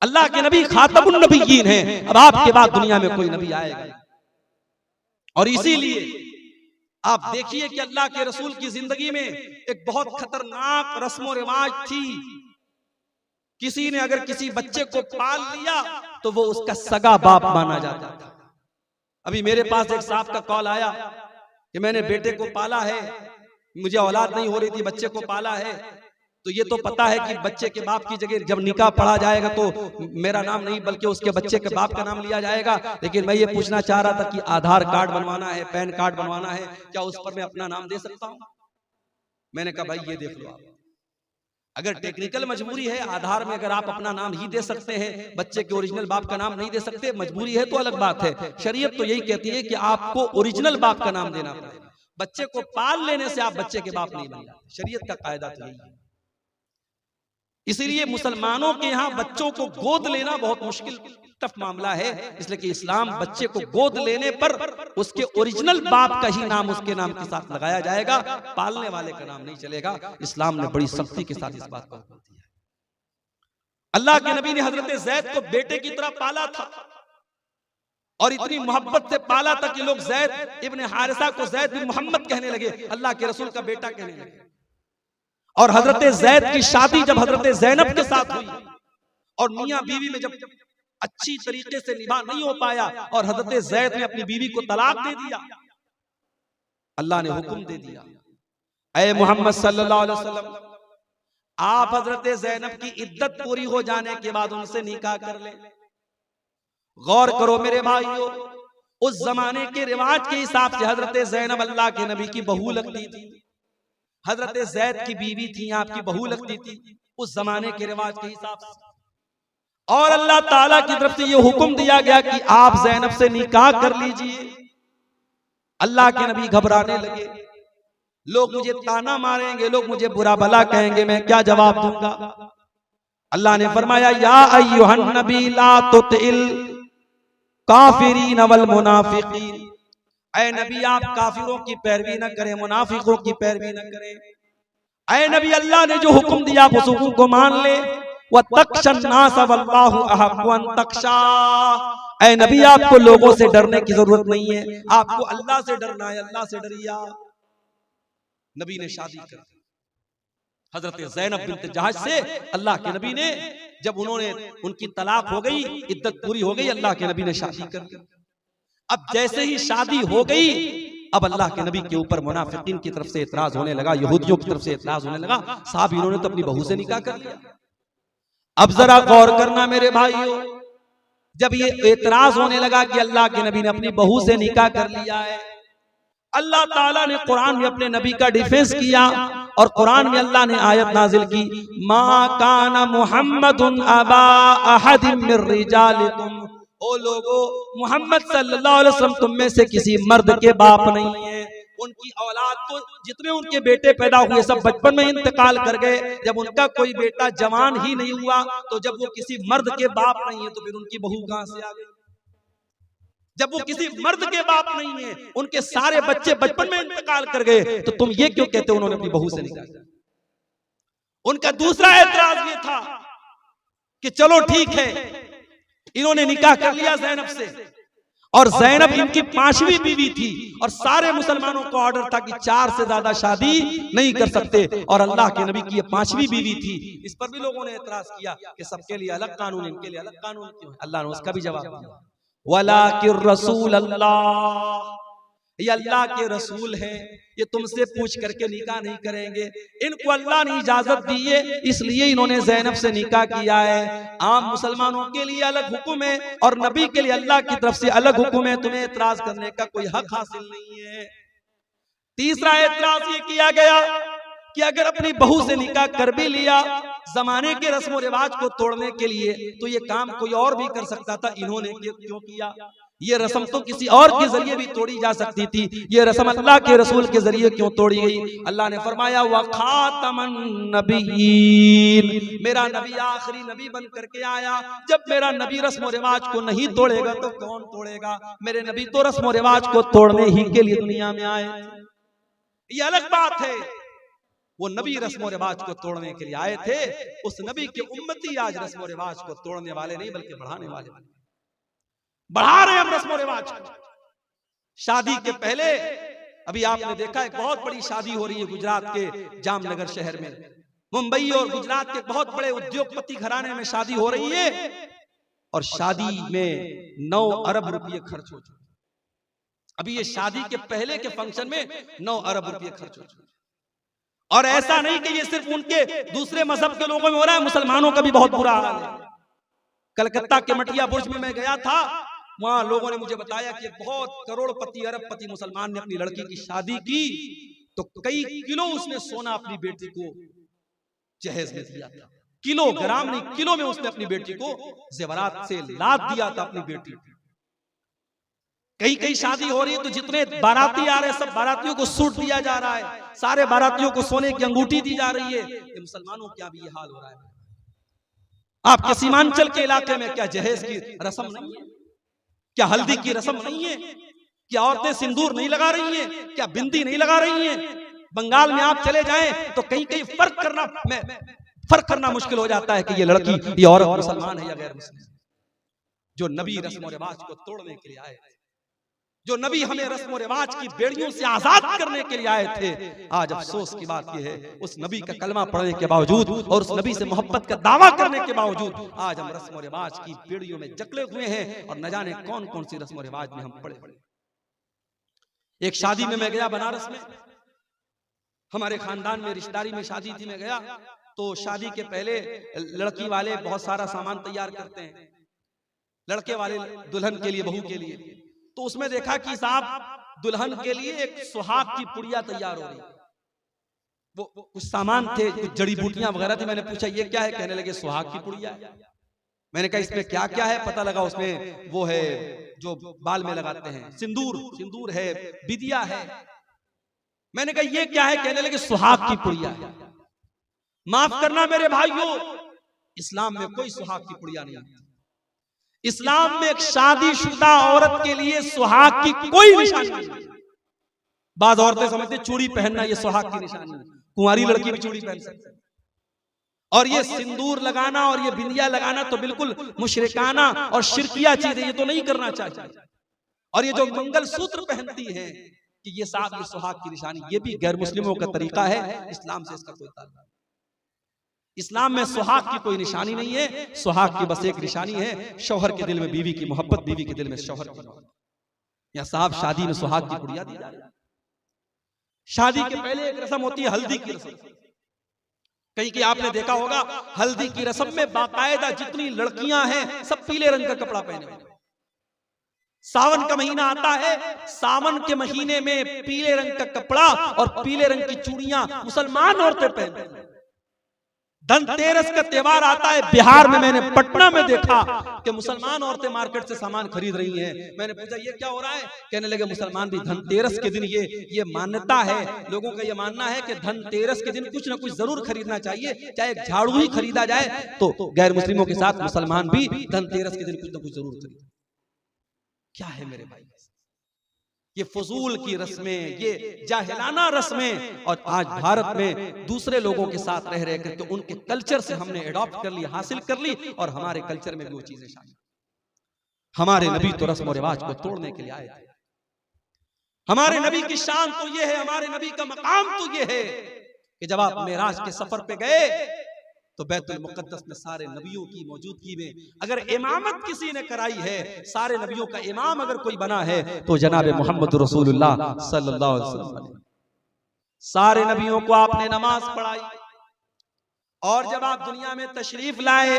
अल्लाह के नबी खातमुन नबिय्यीन हैं, अब आपके बाद दुनिया में कोई नबी आएगा। और इसीलिए आप देखिए कि अल्लाह के रसूल की जिंदगी में एक बहुत खतरनाक रस्म और रिवाज थी। किसी ने अगर किसी बच्चे को पाल लिया तो वो उसका सगा बाप माना जाता था। अभी मेरे पास एक साहब का कॉल आया कि मैंने बेटे को पाला है, मुझे औलाद नहीं हो रही थी, बच्चे को पाला है, तो ये तो पता है कि बच्चे के बाप की जगह जब निकाह पढ़ा जाएगा तो मेरा नाम नहीं बल्कि उसके बच्चे के बाप का नाम लिया जाएगा। लेकिन मैं ये पूछना चाह रहा था कि आधार कार्ड बनवाना है, पैन कार्ड बनवाना है, क्या उस पर मैं अपना नाम दे सकता हूं? मैंने कहा भाई ये देख लो, आप अगर टेक्निकल मजबूरी है, आधार में अगर आप अपना नाम ही दे सकते हैं, बच्चे के ओरिजिनल बाप का नाम नहीं दे सकते, मजबूरी है तो अलग बात है। शरीयत तो यही कहती है कि आपको ओरिजिनल बाप का नाम देना पड़ेगा। बच्चे को पाल लेने से आप बच्चे के बाप नहीं बन जाते, शरीयत का कायदा तो यही है। इसीलिए मुसलमानों के यहाँ बच्चों को गोद लेना बहुत मुश्किल टफ मामला है, इसलिए कि इस्लाम बच्चे को गोद लेने पर उसके ओरिजिनल बाप का ही नाम उसके नाम के साथ लगाया जाएगा, पालने वाले का नाम नहीं चलेगा। इस्लाम ने बड़ी सख्ती के साथ इस बात को हुक्म दिया। अल्लाह के नबी ने हजरत ज़ैद को बेटे की तरह पाला था और इतनी मोहब्बत से पाला था कि लोग ज़ैद इब्न हारिसा को ज़ैद बिन मोहम्मद कहने लगे, अल्लाह के रसूल का बेटा कहने लगे। और हजरत ज़ैद की शादी जब हजरत ज़ैनब के साथ हुई और मियां बीवी में जब अच्छी तरीके से निभा नहीं हो पाया और हजरत ज़ैद ने अपनी बीवी को तलाक दे दिया, अल्लाह ने हुक्म दे दिया, ऐ मोहम्मद सल्लल्लाहु अलैहि वसल्लम, आप हजरत ज़ैनब की इद्दत पूरी हो जाने के बाद उनसे निकाह कर ले। गौर करो मेरे भाइयों, उस जमाने के रिवाज के हिसाब से हजरत ज़ैनब अल्लाह के नबी की बहू लगती थी, हजरत ज़ैद की बीवी थी, आपकी बहू लगती थी उस जमाने के रिवाज के हिसाब से। और अल्लाह ताला की तरफ से यह हुक्म दिया गया कि आप ज़ैनब से निकाह कर लीजिए। अल्लाह के नबी घबराने लगे, लोग मुझे ताना मारेंगे, लोग मुझे बुरा भला कहेंगे, मैं क्या जवाब दूंगा? अल्लाह ने फरमाया, या अय्युहन नबी ला तुतिल काफिरीन वल मुनाफिकीन, ऐ नबी आप काफिरों की पैरवी न करें, मुनाफिकों की पैरवी न करें। ऐ नबी अल्लाह ने जो हुक्म दिया आप उस हुक्म को मान ले। वतख्शन्नास वल्लाहु अहक्कु अन तख्शा, ऐ नबी आपको लोगों से डरने की जरूरत नहीं है, आपको अल्लाह से डरना है, अल्लाह से डरिया। नबी ने शादी कर दी हजरत ज़ैनब बिन्त जहश से। अल्लाह के नबी ने जब उन्होंने उनकी तलाक हो गई, इद्दत पूरी हो गई, अल्लाह के नबी ने शादी कर दी। अब जैसे ही शादी हो गई, अब अल्लाह के नबी के ऊपर मुनाफिकीन की तरफ से एतराज होने लगा, यहूदियों की तरफ से एतराज होने लगा, साहब इन्होंने तो अपनी बहू से निकाह कर लिया। अब जरा गौर करना मेरे भाइयों, जब ये एतराज होने लगा कि अल्लाह के नबी ने अपनी बहू से निकाह कर लिया है, अल्लाह ताला ने कुरान में अपने नबी का डिफेंस किया और कुरान में अल्लाह ने आयत नाजिल की, मा काना मुहम्मदुन अबा अहदिन मिर रिजालिकुम, ओ लोगो मोहम्मद सल्लल्लाहु अलैहि वसल्लम तुम में से किसी मर्द के बाप नहीं है। उनकी औलाद तो जितने उनके बेटे पैदा हुए सब बचपन में इंतकाल कर गए। जब उनका कोई बेटा जवान ही नहीं हुआ तो जब वो किसी मर्द के बाप नहीं है तो फिर उनकी बहू कहां से आ गई? जब वो किसी मर्द के बाप नहीं है, उनके सारे बच्चे बचपन में इंतकाल कर गए, तो तुम ये क्यों कहते हो उन्होंने अपनी बहू से निकाह किया? उनका दूसरा एतराज ये था कि चलो ठीक है, इन्होंने निकाह कर लिया ज़ैनब से, और ज़ैनब इनकी 5वीं बीवी थी और सारे मुसलमानों को ऑर्डर था कि 4 से ज्यादा शादी नहीं कर सकते, और अल्लाह के नबी की ये 5वीं बीवी थी। इस पर भी लोगों ने एतराज किया कि सबके लिए अलग कानून, इनके लिए अलग कानून क्यों है? अल्लाह ने उसका भी जवाब दिया, वलाकिर रसूल अल्लाह, ये अल्लाह के रसूल हैं, ये तुमसे पूछ करके निकाह नहीं करेंगे। इनको अल्लाह ने इजाजत दी है, इसलिए इन्होंने ज़ैनब से निकाह किया है। आम मुसलमानों के लिए अलग हुक्म है और नबी के लिए अल्लाह की तरफ से अलग हुक्म है, तुम्हें एतराज करने का कोई हक हासिल नहीं है। तीसरा एतराज ये किया गया कि अगर अपनी बहू से निकाह कर भी लिया, जमाने के रस्म रिवाज को तोड़ने के लिए, तो ये काम कोई और भी कर सकता था, इन्होंने क्यों किया? ये रस्म तो किसी और के जरिए भी तोड़ी जा सकती थी, ये रस्म अल्लाह के रसूल के जरिए क्यों तोड़ी गई? अल्लाह ने फरमाया, व खातमन नबिय्यीन, मेरा नबी आखिरी नबी बन करके आया। जब मेरा नबी रस्म रिवाज को नहीं तोड़ेगा तो कौन तोड़ेगा? मेरे नबी तो रस्म रिवाज को तोड़ने ही के लिए दुनिया में आए। ये अलग बात है वो नबी रस्म रिवाज को तोड़ने के लिए आए थे। उस नबी के उम्मती आज रस्म रिवाज को तोड़ने वाले नहीं बल्कि बढ़ाने वाले। बढ़ा रहे हम रस्म रिवाज को। शादी के पहले अभी आपने देखा है बहुत बड़ी शादी हो रही है गुजरात के जामनगर शहर में। मुंबई और गुजरात के बहुत बड़े उद्योगपति घराने में शादी हो रही है और शादी में 9 अरब रुपये खर्च हो चुके। अभी ये शादी के पहले के फंक्शन में 9 अरब रुपये खर्च हो चुके। और ऐसा नहीं कि ये सिर्फ उनके दूसरे मजहब के लोगों में हो रहा है, मुसलमानों का भी बहुत बुरा हाल है। कलकत्ता के मटिया बुर्ज में मैं गया था, वहां लोगों ने मुझे बताया कि बहुत करोड़पति अरबपति मुसलमान ने अपनी लड़की की शादी की तो कई किलो उसने सोना अपनी बेटी को जहेज में दिया था। किलोग्राम नहीं, किलो में उसने अपनी बेटी को जेवरात से लाद दिया था अपनी बेटी। कई शादी हो रही है तो जितने बाराती आ रहे हैं सब बारातियों को सूट दिया जा रहा है, सारे बारातियों को सोने की अंगूठी दी जा रही है। ये मुसलमानों क्या भी ये हाल हो रहा है? आपके सीमांचल के इलाके में क्या जहेज की रस्म नहीं है? क्या हल्दी की रस्म नहीं है? क्या औरतें सिंदूर नहीं लगा रही हैं? क्या बिंदी नहीं लगा रही हैं? बंगाल में आप चले जाएं तो कहीं फर्क करना मुश्किल हो जाता है कि ये लड़की, ये औरत मुसलमान है या गैर मुस्लिम। जो नबी रस्म रिवाज को तोड़ने के लिए आए, जो नबी हमें रस्म रिवाज की बेड़ियों से आजाद करने के लिए आए थे, आज अफसोस की बात यह है उस नबी का कलमा पढ़ने के बावजूद और उस नबी से मोहब्बत का दावा करने के बावजूद आज हम रस्म रिवाज की बेड़ियों में जकड़े हुए हैं और न जाने कौन कौन सी रस्म रिवाज में हम पड़े। एक शादी में मैं गया बनारस में, हमारे खानदान में रिश्तेदारी में शादी थी, मैं गया तो शादी के पहले लड़की वाले बहुत सारा सामान तैयार करते हैं लड़के वाले दुल्हन के लिए, बहू के लिए। तो उसमें देखा कि साहब दुल्हन के लिए एक सुहाग की पुड़िया तैयार हो रही। वो कुछ सामान थे, कुछ जड़ी बूटियां वगैरह थी। मैंने पूछा ये क्या है? कहने लगे सुहाग की पुड़िया है। मैंने कहा इसमें क्या क्या है? पता लगा उसमें वो है जो बाल में लगाते हैं, सिंदूर है, बिदिया है। मैंने कहा ये क्या है? कहने लगे सुहाग की पुड़िया है। माफ करना मेरे भाइयों, इस्लाम में कोई सुहाग की पुड़िया नहीं है। इस्लाम में एक शादीशुदा औरत के लिए सुहाग की कोई निशानी नहीं। बाद औरतें समझते चूड़ी पहनना ये सुहाग की निशानी है, कुंवारी लड़की भी चूड़ी पहन सकती है। और ये सिंदूर लगाना और ये बिंदिया लगाना तो बिल्कुल मुशरिकाना और शिरकिया चीज है, ये तो नहीं करना चाहिए। और ये जो मंगलसूत्र पहनती है कि ये साहब ये सुहाग की निशानी, ये भी गैर मुस्लिमों का तरीका है, इस्लाम से इसका कोई ताल्लुक नहीं। इस्लाम में सुहाग की कोई निशानी नहीं है। सुहाग की बस एक निशानी है, शौहर के दिल में बीवी की मोहब्बत, बीवी के दिल में शौहर की मोहब्बत। या साहब शादी में सुहाग की पुड़िया दी जा रही है। शादी के पहले एक रस्म होती है हल्दी की रस्म। कहीं कि आपने देखा होगा हल्दी की रस्म में बाकायदा जितनी लड़कियां हैं सब पीले रंग का कपड़ा पहने हुए। सावन का महीना आता है, सावन के महीने में पीले रंग का कपड़ा और पीले रंग की चूड़ियां मुसलमान औरतें पहनती हैं। धनतेरस का त्योहार आता है, बिहार में मैंने पटना में देखा कि मुसलमान औरतें मार्केट से सामान खरीद रही हैं। मैंने पूछा ये क्या हो रहा है? कहने लगे मुसलमान भी धनतेरस के दिन ये मान्यता है, लोगों का ये मानना है कि धनतेरस के दिन कुछ ना कुछ जरूर खरीदना चाहिए, चाहे एक झाड़ू ही खरीदा जाए तो गैर मुस्लिमों के साथ मुसलमान भी धनतेरस के दिन कुछ ना कुछ जरूर खरीदें। क्या है मेरे भाई ये फजूल की रस्में, ये जाहिलाना रस्में। और आज भारत में दूसरे लोगों के साथ रह रहे करके उनके कल्चर से हमने एडॉप्ट कर ली, हासिल कर ली और हमारे कल्चर में भी वो चीजें शामिल। हमारे नबी तो रस्म और रिवाज को तोड़ने के लिए आए थे। हमारे नबी की शान तो ये है, हमारे नबी का मकाम तो ये है कि जब आप मेराज के सफर पे गए तो बैतुल मुकद्दस में सारे नबियों की मौजूदगी में अगर इमामत किसी ने कराई है, सारे नबियों का इमाम अगर कोई बना है तो जनाब मोहम्मद रसूलुल्लाह सल्लल्लाहु अलैहि वसल्लम। सारे नबियों को आपने नमाज पढ़ाई और जब आप दुनिया में तशरीफ लाए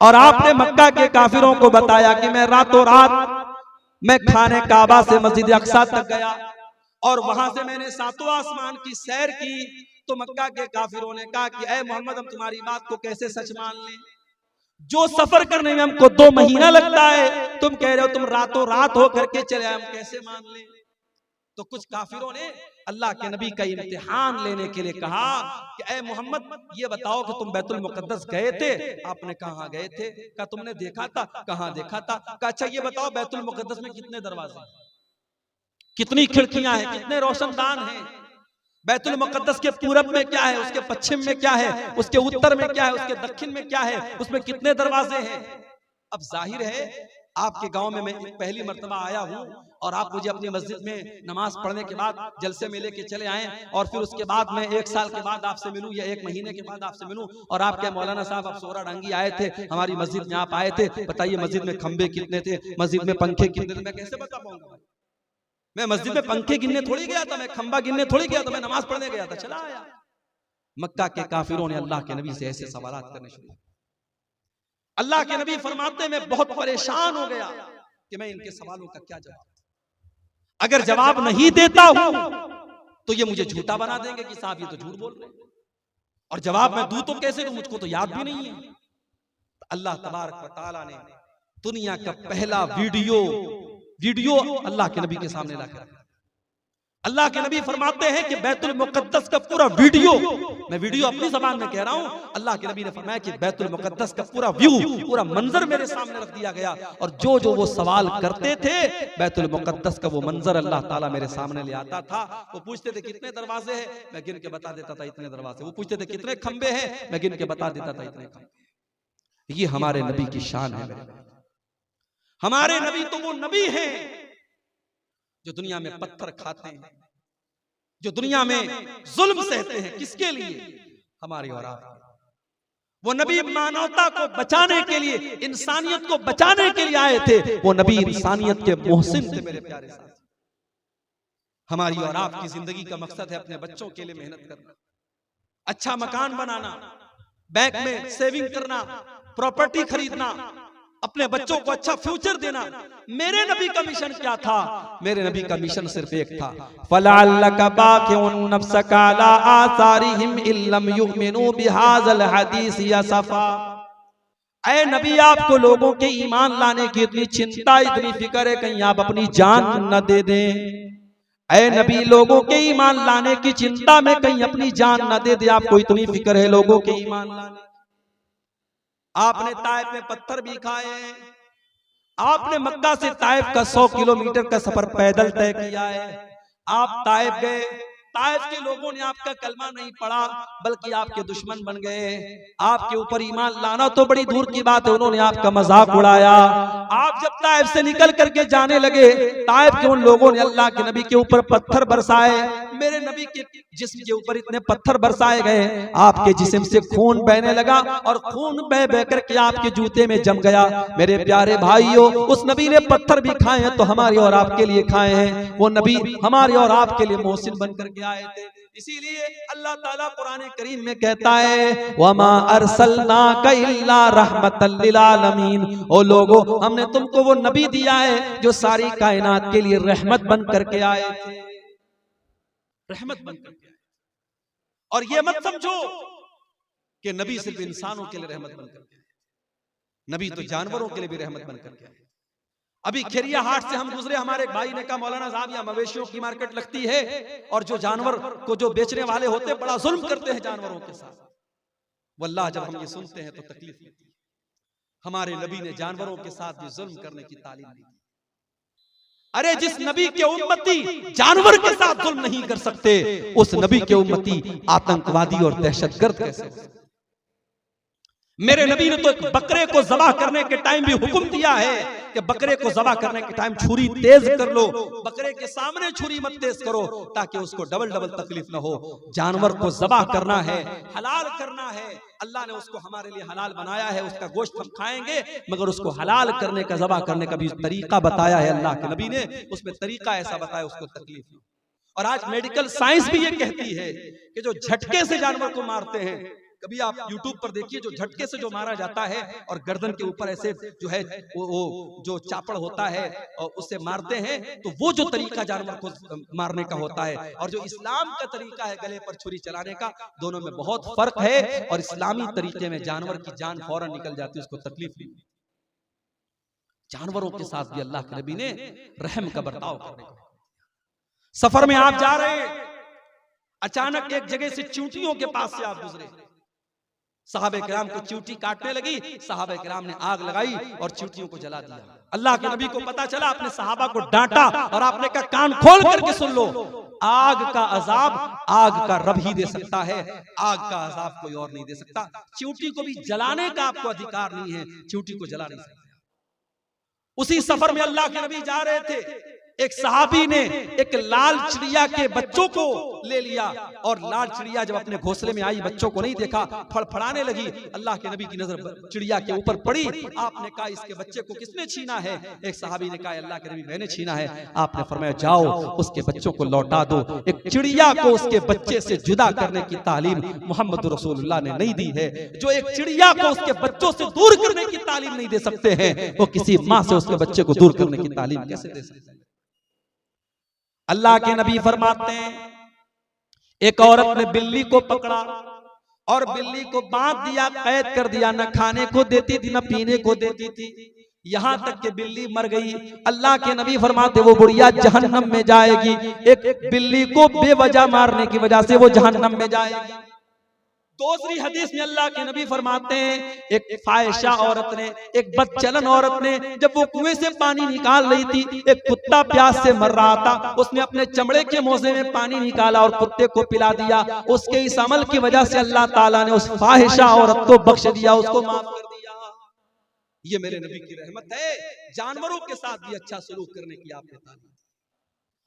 और आपने मक्का के काफिरों को बताया कि मैं रातों रात मैं खाने काबा से मस्जिद अक्सा तक गया और वहां से मैंने सातों आसमान की सैर की, तो मक्का के काफिरों ने कहा कि ऐ मोहम्मद हम तुम्हारी बात को कैसे सच मान लें? जो सफर करने में हमको 2 महीना लगता है तुम कह रहे हो तुम रातों रात हो करके चले, हम कैसे मान लें? तो कुछ काफिरों ने अल्लाह के नबी का इम्तिहान लेने के लिए कहा कि ऐ मोहम्मद ये बताओ कि तुम बैतुल मुकद्दस गए थे? आपने कहा गए थे। कहा तुमने देखा था? कहां देखा था? कहा अच्छा ये बताओ बैतुल मुकद्दस में कितने दरवाजे, कितनी खिड़कियां हैं, कितने रोशनदान हैं? बैतुल मुक़द्दस के पूरब में क्या है, उसके पश्चिम में क्या है, उसके उत्तर में क्या है, उसके दक्षिण में क्या है, उसमें कितने दरवाजे हैं। अब जाहिर है आपके गांव में मैं पहली मर्तबा आया हूं और आप मुझे अपनी मस्जिद में नमाज पढ़ने के बाद जलसे में लेके चले आए और फिर उसके बाद मैं 1 साल के बाद आपसे मिलूं या 1 महीने के बाद आपसे मिलूं और आप क्या मौलाना साहब आप सोरा डांगी आए थे, हमारी मस्जिद में आप आए थे, बताइए मस्जिद में खंबे कितने थे, मस्जिद में पंखे कितने थे, मैं कैसे बता पाऊंगा। मैं मस्जिद में पंखे गिनने थोड़ी गया था, मैं खंबा गिनने थोड़ी गया था, मैं नमाज पढ़ने गया था, चला आया। मक्का के काफिरों ने अल्लाह के नबी से ऐसे सवालात करने शुरू। अल्लाह के नबी फरमाते मैं बहुत परेशान हो गया कि मैं इनके सवालों का क्या जवाब, अगर जवाब नहीं देता हूं तो ये मुझे झूठा बना देंगे कि साहब ये तो झूठ बोल रहे हैं, और जवाब मैं दूं तो कैसे दूं, मुझको तो याद भी नहीं है। तो अल्लाह तबारक व तआला ने दुनिया का पहला वीडियो अल्लाह के नबी के सामने लाकर, अल्लाह के नबी फरमाते हैं कि बैतुल मुक़द्दस का पूरा वीडियो, मैं वीडियो अपनी ज़बान में कह रहा हूं, अल्लाह के नबी ने फरमाया कि बैतुल मुक़द्दस का पूरा व्यू, पूरा मंजर मेरे सामने रख दिया गया और जो जो वो सवाल करते थे बैतुल मुक़द्दस का वो मंजर अल्लाह ताला मेरे सामने ले आता था। वो पूछते थे कितने दरवाजे हैं, मैं गिन के बता देता था इतने दरवाजे। वो पूछते थे कितने खंबे हैं, मैं गिन के बता देता था इतने खंबे। ये हमारे नबी की शान है मेरे। हमारे नबी तो वो नबी हैं जो दुनिया में पत्थर खाते हैं, जो दुनिया में जुल्म सहते हैं, किसके लिए, हमारी और आपके। वो नबी मानवता को बचाने के लिए, इंसानियत को बचाने के लिए आए थे। वो नबी इंसानियत के मोहसिन थे मेरे प्यारे साथ। हमारी और आपकी जिंदगी का मकसद है अपने बच्चों के लिए मेहनत करना, अच्छा मकान बनाना, बैंक में सेविंग करना, प्रॉपर्टी खरीदना, अपने बच्चों को अच्छा फ्यूचर देना। मेरे नबी का मिशन क्या था, मेरे नबी का मिशन सिर्फ एक था, फलअल्लका बाकिउन नफ्सका अला आसारिहिम इल्लम युमिनू बिहाज़ल हदीस यसफा। ऐ नबी आपको लोगों के ईमान लाने की इतनी चिंता, इतनी फिक्र है कहीं आप अपनी जान न दे दें। ऐ नबी लोगों के ईमान लाने की चिंता में कहीं अपनी जान न दे दे, आपको इतनी फिक्र है लोगों के ईमान लाने। आपने ताइफ में पत्थर भी खाए, आपने मक्का से ताइफ का 100 किलोमीटर का सफर पैदल तय किया है। आप ताइफ गए, ताइफ के लोगों ने आपका कलमा नहीं पढ़ा बल्कि आपके दुश्मन बन गए। आपके ऊपर ईमान लाना तो बड़ी दूर की बात है, उन्होंने आपका मजाक उड़ाया। आप जब ताइफ से निकल करके जाने लगे, ताइफ के उन लोगों ने अल्लाह के नबी के ऊपर पत्थर बरसाए। मेरे नबी के जिस्म के ऊपर इतने पत्थर बरसाए गए, आपके जिस्म से खून बहने लगा और खून बह बह करके आपके जूते में जम गया। मेरे प्यारे भाइयों, उस नबी ने पत्थर भी खाए हैं तो हमारे और आपके लिए खाए हैं। वो नबी हमारे और आपके लिए मोहसिन बन करके आए थे। इसीलिए अल्लाह ताला कुरान करीम में कहता है वमा अरसलनाका इल्ला रहमतल लिल आलमीन। ओ लोगो, हमने तुमको वो नबी दिया है जो सारी कायनात के लिए रहमत बन करके आए थे, रहमत बन करके आए। और ये मत समझो कि नबी सिर्फ इंसानों के लिए रहमत बन करके आए, नबी तो जानवरों के लिए भी रहमत बन करके आए। अभी खेरिया हाट से हम गुजरे, हमारे एक भाई ने कहा मौलाना साहब यहाँ मवेशियों की मार्केट लगती है और जो जानवर को जो बेचने वाले होते हैं बड़ा जुल्म करते हैं जानवरों के साथ। वल्लाह जब हम ये सुनते हैं तो तकलीफ होती है। हमारे नबी ने जानवरों के साथ भी जुल्म करने की तालीम दी। अरे जिस नबी के उम्मती जानवर के साथ जुल्म नहीं कर सकते, उस नबी के उम्मती आतंकवादी और दहशतगर्द कैसे हो सकते? मेरे नबी ने तो एक बकरे को ज़बह करने के टाइम भी हुक्म दिया है कि बकरे को ज़बह करने के टाइम छुरी तेज कर लो, बकरे के सामने छुरी मत तेज करो ताकि उसको डबल डबल तकलीफ न हो। जानवर को ज़बह करना है, हलाल करना है, अल्लाह ने उसको हमारे लिए हलाल बनाया है, उसका गोश्त हम खाएंगे, मगर उसको हलाल करने का, ज़बह करने का भी तरीका बताया है अल्लाह के नबी ने, उसमें तरीका ऐसा बताया उसको तकलीफ न। और आज मेडिकल साइंस भी ये कहती है कि जो झटके से जानवर को मारते हैं, कभी आप YouTube पर देखिए, जो झटके से जो मारा जाता है और गर्दन के ऊपर ऐसे जो है वो जो चापड़ होता है और उससे मारते हैं, तो वो जो तरीका जानवर को मारने का होता है और जो इस्लाम का तरीका है गले पर छुरी चलाने का, दोनों में बहुत फर्क है। और इस्लामी तरीके में जानवर की जान फौरन निकल जाती है, उसको तकलीफ नहीं। जानवरों के साथ भी अल्लाह के नबी ने रहम का बर्ताव करने को। सफर में आप जा रहे, अचानक एक जगह से चींटियों के पास से आप गुजरे, सहाबे किराम को चींटी काटने लगी, सहाबे किराम ने आग लगाई और चींटियों को जला दिया। अल्लाह के नबी को पता चला, अपने सहाबा को डांटा और आपने कहा कान खोल करके सुन लो, आग का अजाब आग का रब ही दे सकता है, आग का अजाब कोई और नहीं दे सकता। चींटी को भी जलाने का आपको अधिकार नहीं है, चींटी को जला नहीं सकता। उसी सफर में अल्लाह के नबी जा रहे थे, एक सहाबी ने एक लाल चिड़िया के बच्चों को ले लिया और लाल चिड़िया जब अपने घोंसले में आई, बच्चों को नहीं देखा, फड़फड़ाने लगी। अल्लाह के नबी की नजर चिड़िया के ऊपर पड़ी। आपने कहा इसके बच्चे को किसने छीना है? एक सहाबी ने कहा अल्लाह के नबी मैंने छीना है। आपने फरमाया जाओ उसके बच्चों को लौटा दो। एक चिड़िया को उसके बच्चे से जुदा करने की तालीम मोहम्मद रसूलुल्लाह ने नहीं दी है। जो एक चिड़िया को उसके बच्चों से दूर करने की तालीम नहीं दे सकते हैं, वो किसी माँ से उसके बच्चे को दूर करने की तालीम कैसे दे सकते हैं? अल्लाह के नबी फरमाते हैं, एक औरत ने बिल्ली को पकड़ा और बिल्ली को बांध दिया, कैद कर दिया, न खाने को देती थी न पीने को देती थी, यहां तक कि बिल्ली मर गई। अल्लाह के नबी फरमाते वो बुढ़िया जहन्नम में जाएगी। एक बिल्ली को बेवजह मारने की वजह से वो जहन्नम में जाएगी। दूसरी हदीस में अल्लाह के नबी फरमाते हैं, एक फाहिशा औरत ने, एक बदचलन औरत ने, जब वो कुएं से पानी निकाल रही थी, एक कुत्ता प्यास से मर रहा था, उसने अपने चमड़े के मोजे में पानी निकाला और कुत्ते को पिला दिया। उसके इस अमल की वजह से अल्लाह ताला ने उस फाहिशा औरत को बख्श दिया, उसको माफ कर दिया। ये मेरे नबी की रहमत है। जानवरों के साथ भी अच्छा सलूक करने की आपने तालीम,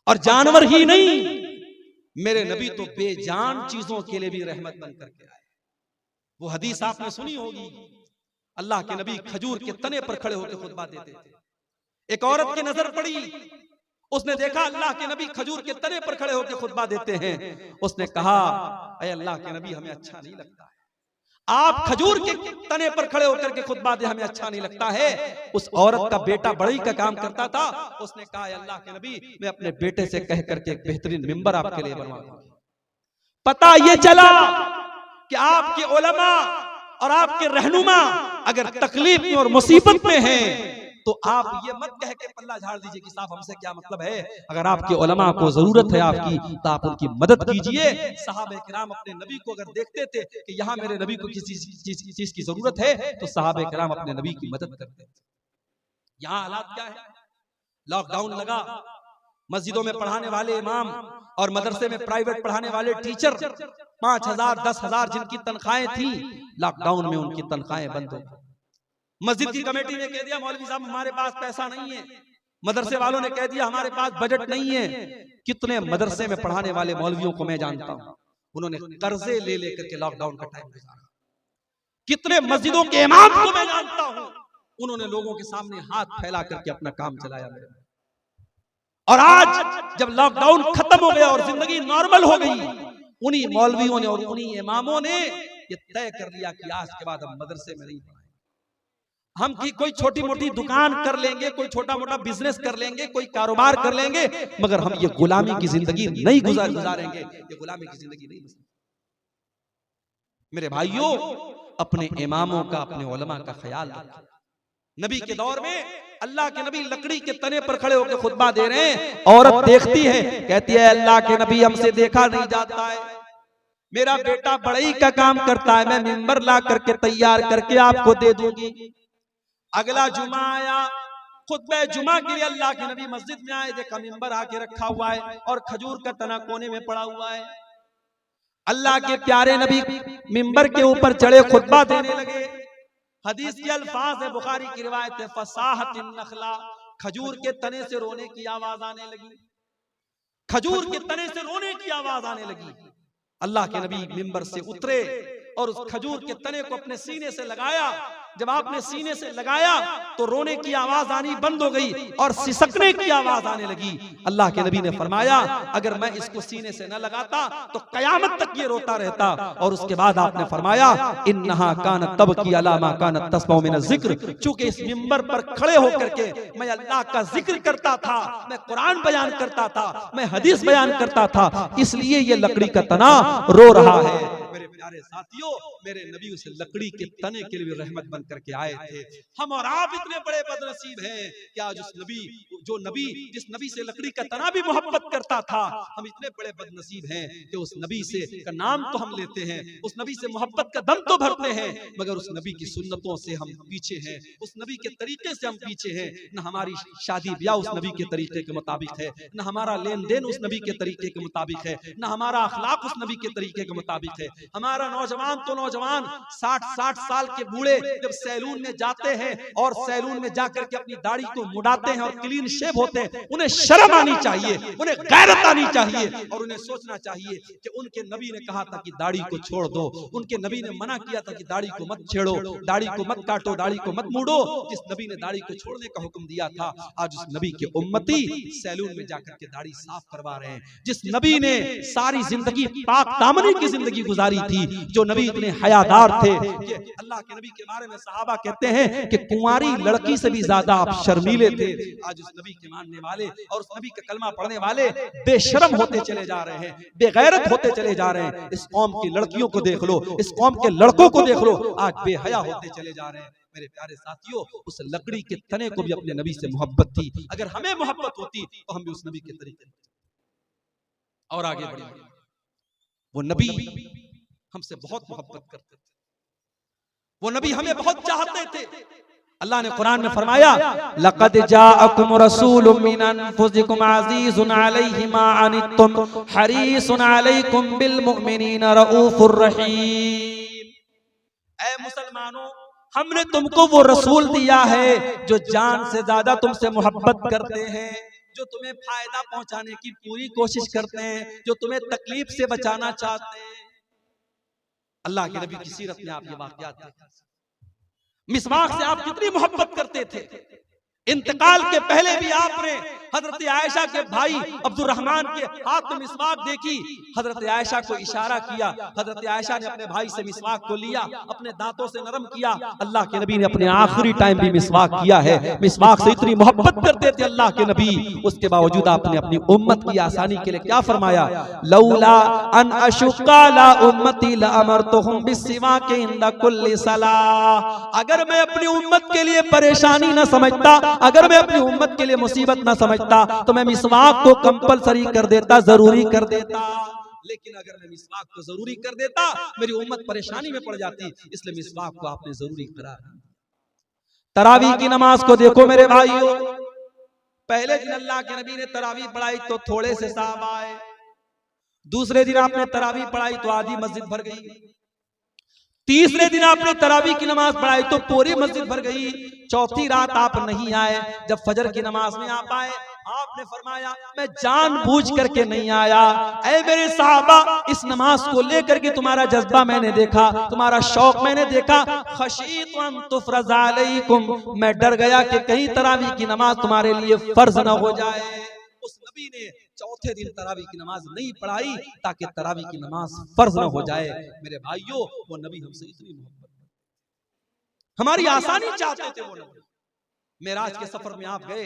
और जानवर ही नहीं, मेरे नबी तो बेजान चीजों के लिए भी रहमत बन करके आए। वो हदीस आपने सुनी होगी, अल्लाह के नबी खजूर के तने पर खड़े होकर खुतबा देते थे। एक औरत की नजर पड़ी, उसने देखा अल्लाह के नबी खजूर के तने पर खड़े होकर खुतबा देते हैं। उसने कहा ऐ अल्लाह के नबी हमें अच्छा नहीं लगता है, आप खजूर के तने पर खड़े होकर के खुतबा दे, हमें अच्छा नहीं लगता है। उस औरत का बेटा बढ़ई का काम करता था, उसने कहा अल्लाह के नबी मैं अपने बेटे से कह करके एक बेहतरीन मिंबर आपके लिए बनवा दूंगा। पता ये चला कि आपके उलमा और आपके रहनुमा अगर तकलीफ में और मुसीबत में हैं, तो आप ये मत कह के पल्ला झाड़ दीजिए कि साहब हमसे क्या मतलब है। अगर आपके उलमा को जरूरत है आपकी, तो आप उनकी मदद कीजिए। सहाबे किराम अपने नबी को अगर देखते थे कि यहाँ मेरे नबी को किसी चीज की जरूरत है, तो सहाबे किराम अपने नबी की मदद करते थे। यहाँ हालात क्या है? लॉकडाउन लगा, मस्जिदों में पढ़ाने वाले इमाम और मदरसे में प्राइवेट पढ़ाने वाले टीचर 5,000 10,000 जिनकी तनख्वाहें थी, लॉकडाउन में उनकी तनख्वाहें बंद हो गई। मस्जिद की कमेटी ने कह दिया मौलवी साहब हमारे पास पैसा नहीं है, मदरसे वालों ने कह दिया हमारे पास बजट नहीं है। कितने मदरसे में पढ़ाने वाले मौलवियों को मैं जानता हूं, उन्होंने कर्जे ले लेकर के लॉकडाउन का टाइम गुजारा। कितने मस्जिदों के इमाम को मैं जानता हूं, उन्होंने लोगों के सामने हाथ फैला करके अपना काम चलाया। और आज जब लॉकडाउन खत्म हो गया और जिंदगी नॉर्मल हो गई, उन्हीं मौलवियों ने और उन्हीं इमामों ने ये तय कर लिया कि आज के बाद हम मदरसे में नहीं पढ़ाएंगे। हम की कोई छोटी मोटी दुकान कर लेंगे, कोई छोटा मोटा बिजनेस कर लेंगे, कोई कारोबार कर लेंगे, मगर हम ये गुलामी की जिंदगी नहीं गुजारेंगे। ये गुलामी की जिंदगी नहीं गुजारेंगे। मेरे भाइयों, अपने इमामों का, अपने उलमा का ख्याल रखें। नबी के दौर में अल्लाह के नबी लकड़ी के तने पर खड़े होकर खुतबा दे रहे हैं। औरत देखती है, कहती है अल्लाह के नबी हमसे देखा नहीं जाता है, मेरा बेटा बढ़ई का काम करता है, मैं मिंबर ला करके तैयार करके आपको दे दूंगी। अगला जुमा आया, खुतबे जुमा के लिए अल्लाह के नबी मस्जिद में आए, देखा मिंबर आके रखा हुआ है और खजूर का तना कोने में पड़ा हुआ है। अल्लाह के प्यारे नबी मिंबर के ऊपर चढ़े, खुतबा देने लगे। हदीस के अल्फाज है, बुखारी की रिवायत है, फसाहतिन नखला, खजूर के तने से रोने की आवाज आने लगी, खजूर के तने से रोने की आवाज आने लगी। अल्लाह के नबी मिंबर से उतरे और उस खजूर के तने को अपने सीने से लगाया। जब आपने सीने से लगाया तो रोने की आवाज आनी बंद हो गई और सिसकने की आवाज आने लगी। अल्लाह के नबी ने फरमाया अगर मैं इसको सीने से न लगाता तो कयामत तक ये रोता रहता। और उसके बाद आपने फरमाया इन्नहा कानत तबकी अला मा कानत तस्मउ मिन ज़िक्र, चूंकि इस मिंबर पर खड़े होकर के मैं अल्लाह का जिक्र करता था, मैं कुरान बयान करता था, मैं हदीस बयान करता था, इसलिए ये लकड़ी का तना रो रहा है। मेरे प्यारे साथियों, मेरे नबी उस लकड़ी के तने के लिए रहमत बन करके आए थे। हम और आप इतने बड़े बदनसीब हैं कि आज उस नबी, जो नबी जिस नबी से लकड़ी का तना भी मोहब्बत करता था, हम इतने बड़े बदनसीब हैं कि उस नबी से का नाम तो हम लेते हैं, उस नबी से मोहब्बत का दम तो भरते हैं, मगर उस नबी की सुन्नतों से हम पीछे हैं, उस नबी के तरीके से हम पीछे हैं। न हमारी शादी ब्याह उस नबी के तरीके के मुताबिक है, न हमारा लेन देन उस नबी के तरीके के मुताबिक है, न हमारा अखलाक उस नबी के तरीके के मुताबिक है। हमारा नौजवान तो नौजवान 60-60 साल के बूढ़े जब सैलून में जाते हैं और सैलून में जाकर के अपनी दाढ़ी को मुड़ाते हैं और क्लीन शेव होते हैं, उन्हें शर्म आनी चाहिए, उन्हें गैरत आनी चाहिए और उन्हें सोचना चाहिए कि उनके नबी ने कहा था कि दाढ़ी को छोड़ दो, उनके नबी ने मना किया था कि दाढ़ी को मत छेड़ो, दाढ़ी को मत काटो, दाढ़ी को मत मूड़ो। जिस नबी ने दाढ़ी को छोड़ने का हुक्म दिया था, आज उस नबी के उम्मती सैलून में जाकर के दाढ़ी साफ करवा रहे हैं। जिस नबी ने सारी जिंदगी पाक दामनी की जिंदगी गुजारी थी, जो नबी इतने हयादार थे कि अल्लाह के नबी के बारे में सहाबा कहते हैं कि कुंवारी लड़की से भी ज्यादा आप शर्मीले थे। आज उस नबी के मानने वाले और उस नबी का कलमा पढ़ने वाले बेशर्म होते चले जा रहे हैं, बेगैरत होते चले जा रहे हैं। इस कौम की लड़कियों को देख लो, इस कौम के लड़कों को देख लो, आज बेहया होते चले जा रहे हैं। मेरे प्यारे साथियों, उस लकड़ी के तने को भी अपने नबी से मोहब्बत थी। अगर हमें मोहब्बत होती तो हम भी उस नबी के तरीके और आगे बढ़े। वो नबी हमसे बहुत मोहब्बत करते थे, वो नबी हमें बहुत चाहते थे। अल्लाह ने कुरान में फरमाया, लक़द जाअकुम रसूलुम मिन अनफुसिकुम अज़ीज़ुन अलैहि मा अनित्तुम हरीसुन अलैकुम बिल मुमिनीना रऊफुर रहीम। ऐ मुसलमानों, हमने तुमको वो रसूल दिया है जो जान से ज्यादा तुमसे मोहब्बत करते हैं, जो तुम्हें फायदा पहुंचाने की पूरी कोशिश करते हैं, जो तुम्हें तकलीफ से बचाना चाहते हैं। अल्लाह के नबी की सीरत में आप ये वाक़यात देखें। मिसवाक से आप कितनी मोहब्बत करते थे। इंतकाल के पहले भी आपने हजरत आयशा के भाई अब्दुर्रहमान के हाथ में मिसवाक देखी, हजरत आयशा को इशारा किया, हजरत आयशा ने अपने भाई से मिसवाक को लिया, अपने दांतों से नरम किया। अल्लाह के नबी ने अपने आखिरी टाइम भी मिसवाक किया है। मिसवाक से इतनी मोहब्बत करते थे अल्लाह के नबी, उसके बावजूद आपने अपनी उम्मत की आसानी के लिए क्या फरमाया, लौला अन अशुक्का ला उम्मती लअमरतुहुम बिस्सिवाक इंदा कुल्ली सलाह। अगर मैं अपनी उम्मत के लिए परेशानी न समझता, अगर मैं अपनी उम्मत के लिए मुसीबत न समझता, तो मैं मिसवाक को कंपलसरी कर देता, जरूरी कर देता। लेकिन अगर मैं मिसवाक को जरूरी कर देता, मेरी उम्मत परेशानी में पड़ जाती, इसलिए मिसवाक को आपने जरूरी करार दिया। तरावीह की नमाज को देखो मेरे भाइयों, पहले दिन अल्लाह के नबी ने तरावीह पढ़ाई तो थोड़े से साहब आए, दूसरे दिन आपने तरावीह पढ़ाई तो आधी मस्जिद भर गई, तीसरे दिन आपने तरावीह की नमाज पढ़ाई तो पूरी मस्जिद भर गई, चौथी रात आप नहीं आए, जब फजर की नमाज में आप आए, आपने फरमाया मैं जानबूझ करके नहीं आया। ऐ मेरे साहबा, इस नमाज को लेकर के तुम्हारा जज्बा मैंने देखा, तुम्हारा शौक मैंने देखा। खशीतु अन तुफरज़ अलैकुम, मैं डर गया कि कहीं तरावीह की नमाज तुम्हारे लिए फर्ज न हो जाए। उस नबी ने चौथे दिन तरावीह की नमाज नहीं पढ़ाई ताकि तरावीह की नमाज फर्ज न हो जाए। मेरे भाइयों, वो नबी हमसे इतनी मोहब्बत, हमारी आसानी चाहते थे वो नबी। मेराज के सफर में आप गए,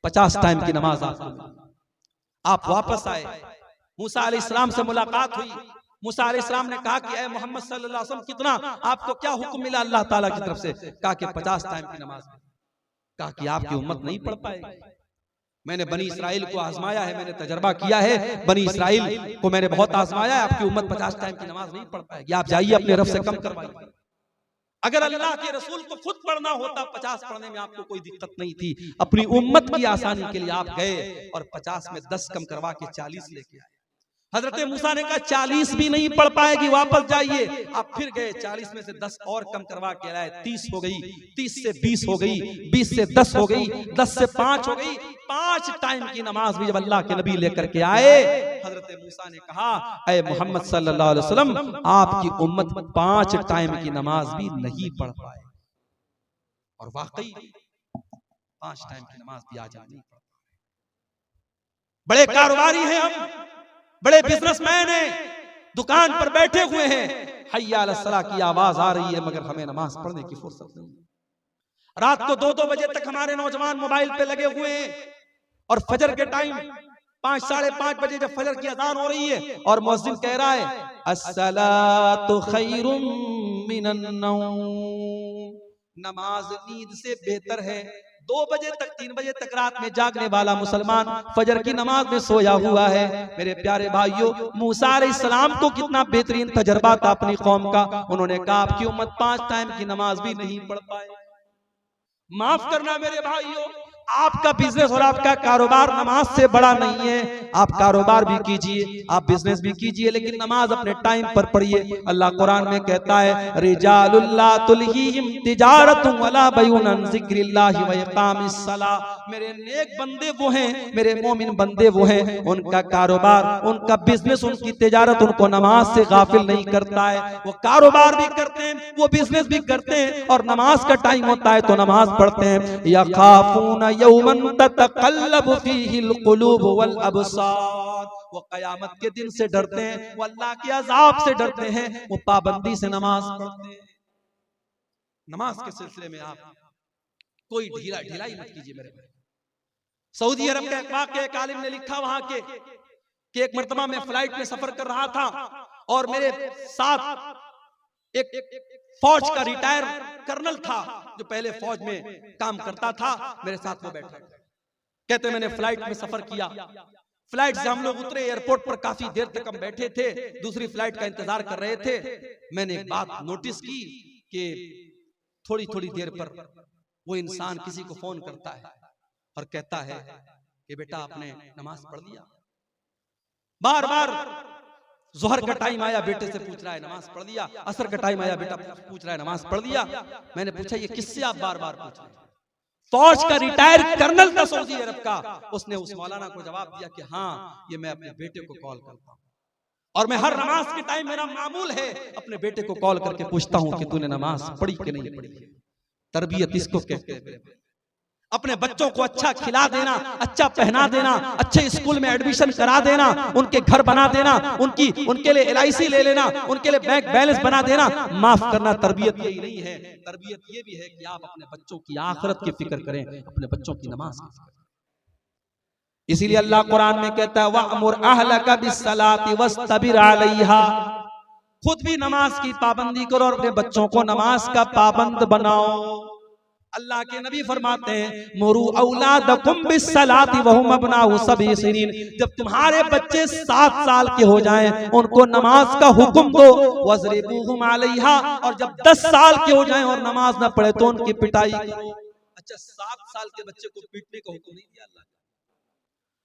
50 टाइम की नमाज आप वापस आए, मूसा अलैहिस्सलाम से मुलाकात हुई। मूसा अलैहिस्सलाम ने कहा कि ऐ मोहम्मद सल्लल्लाहु अलैहि वसल्लम, कितना आपको क्या हुक्म मिला अल्लाह ताला की तरफ से? कहा कि 50 टाइम की नमाज। कहा कि आपकी उम्मत नहीं पढ़ पाएगी। मैंने बनी इसराइल को आजमाया है, मैंने तजर्बा किया है, बनी इसराइल को मैंने बहुत आजमाया है, आपकी उम्मत 50 टाइम की नमाज नहीं पढ़ पाएगी, आप जाइए अपने रब से कम करवाइए। अगर अल्लाह के रसूल को खुद पढ़ना होता, 50 पढ़ने में आपको कोई दिक्कत नहीं थी, अपनी उम्मत की आसानी के लिए आप गए और 50 में 10 कम करवा के 40 लेके आए। हजरत मूसा ने कहा 40 भी नहीं पढ़ पाएगी, वापस जाइए। आप फिर गए, 40 में से 10 और कम करवा के लाए, 30 हो गई, 30 से 20 हो गई, 20 से 10 हो गई, 10 से 5 हो गई। 5 टाइम की नमाज भी जब अल्लाह के नबी लेकर के आए, हजरत मूसा ने कहा ऐ मोहम्मद सल्लल्लाहु अलैहि वसल्लम, आपकी उम्मत 5 टाइम की नमाज भी नहीं पढ़ पाए। और वाकई 5 टाइम की नमाज भी आज नहीं पढ़ पाए। बड़े कारोबारी हैं हम, बड़े बिजनेसमैन हैं, दुकान पर बैठे हुए हैं, हय्या अलस सलाह की आवाज आ रही है, मगर हमें नमाज पढ़ने की फुर्सत नहीं। रात को 2-2 बजे तक हमारे नौजवान मोबाइल पे लगे हुए हैं और फजर के टाइम 5 साढ़े 5 बजे जब फजर की अजान हो रही है और मुअज्जिन कह रहा है अस्सलातु खैरुम मिनन नौम, नमाज नींद से बेहतर है। 2 बजे तक 3 बजे तक रात में जागने वाला मुसलमान फजर की नमाज में सोया हुआ है। मेरे प्यारे भाइयों, मूसा अलैहिस्सलाम को कितना बेहतरीन तजर्बा था अपनी कौम का। उन्होंने कहा आपकी उम्मत 5 टाइम की नमाज भी नहीं पढ़ पाए। माफ करना मेरे भाइयों, आपका बिजनेस और आपका कारोबार नमाज से बड़ा नहीं है। आप कारोबार भी कीजिए, आप बिजनेस भी कीजिए, लेकिन नमाज अपने टाइम पर पढ़िए। अल्लाह कुरान में कहता है रिजालुल ला तुल्हीहिम तिजारतुन वला बैउन अन जिक्रिल्लाहि व इकामिस सलाह। मेरे नेक बंदे वो हैं, मेरे मोमिन बंदे वो हैं, उनका कारोबार, उनका बिजनेस, उनकी तिजारत उनको नमाज से गाफिल नहीं करता है। वो कारोबार भी करते हैं, वो बिजनेस भी करते हैं, और नमाज का टाइम होता है तो नमाज पढ़ते हैं। यखाफून यौमन ततक़ल्लबु फ़ीहिल क़ुलूब वल अबसार, वो कयामत के दिन से डरते हैं, वो अल्लाह के अज़ाब से डरते हैं, वो पाबंदी से नमाज पढ़ते हैं। नमाज के सिलसिले में आप कोई ढिलाई मत कीजिए मेरे भाई। सऊदी अरब का एक वाक़या एक आलिम ने लिखा वहां के कि एक मर्तबा मैं फ्लाइट में सफर कर रहा था और मेरे साथ एक फौज का रिटायर कर्नल था जो पहले फौज में काम करता था, मेरे साथ वो बैठा। कहते मैंने फ्लाइट में सफर किया, फ्लाइट से हम लोग उतरे, एयरपोर्ट पर काफी देर तक हम बैठे थे, दूसरी फ्लाइट का इंतजार कर रहे थे। मैंने एक बात नोटिस की कि थोड़ी थोड़ी देर पर वो इंसान किसी को फोन करता है और कहता है कि बेटा आपने नमाज पढ़ लिया। बार बार जोहर का टाइम आया, बेटे से पूछ रहा है नमाज पढ़ लिया। असर का टाइम आया, बेटा पूछ रहा है नमाज पढ़ लिया। मैंने पूछा ये किससे आप बार बार पूछ रहे हैं? फौज का रिटायर कर्नल था सऊदी अरब का। उसने उस मौलाना को जवाब दिया कि हाँ, ये मैं अपने बेटे को कॉल करता हूँ और मैं हर नमाज के टाइम मेरा मामूल है अपने बेटे को कॉल करके पूछता हूँ कि तूने नमाज पढ़ी कि नहीं पढ़ी। तरबियत इसको कहते हैं। अपने बच्चों को अच्छा खिला देना, अच्छा पहना देना, अच्छे स्कूल में एडमिशन करा देना, उनके घर बना देना, उनके लिए LIC ले लेना, उनके लिए बैंक बैलेंस बना देना। माफ करना, तरबियत यही नहीं है। तरबियत ये भी है कि आप अपने बच्चों की आखिरत की फिक्र करें, अपने बच्चों की नमाज की फिक्र। इसीलिए अल्लाह कुरान में कहता है वअमुर अहलका बिस्सलाति वस्तबिर अलैहा, खुद भी नमाज की पाबंदी करो और अपने बच्चों को नमाज का पाबंद बनाओ। अल्लाह के नबी फरमाते हैं मुरू औलादकुम बिस्सलाति वहुम अबनाउ सबई सिनीन, जब तुम्हारे बच्चे 7 साल के हो जाएं उनको नमाज का हुक्म दो। वज़रिबूहुम अलैहा, और जब 10 साल के हो जाएं और नमाज ना पढ़े तो उनकी पिटाई करो। अच्छा, 7 साल के बच्चे को पीटने का हुक्म नहीं दिया अल्लाह।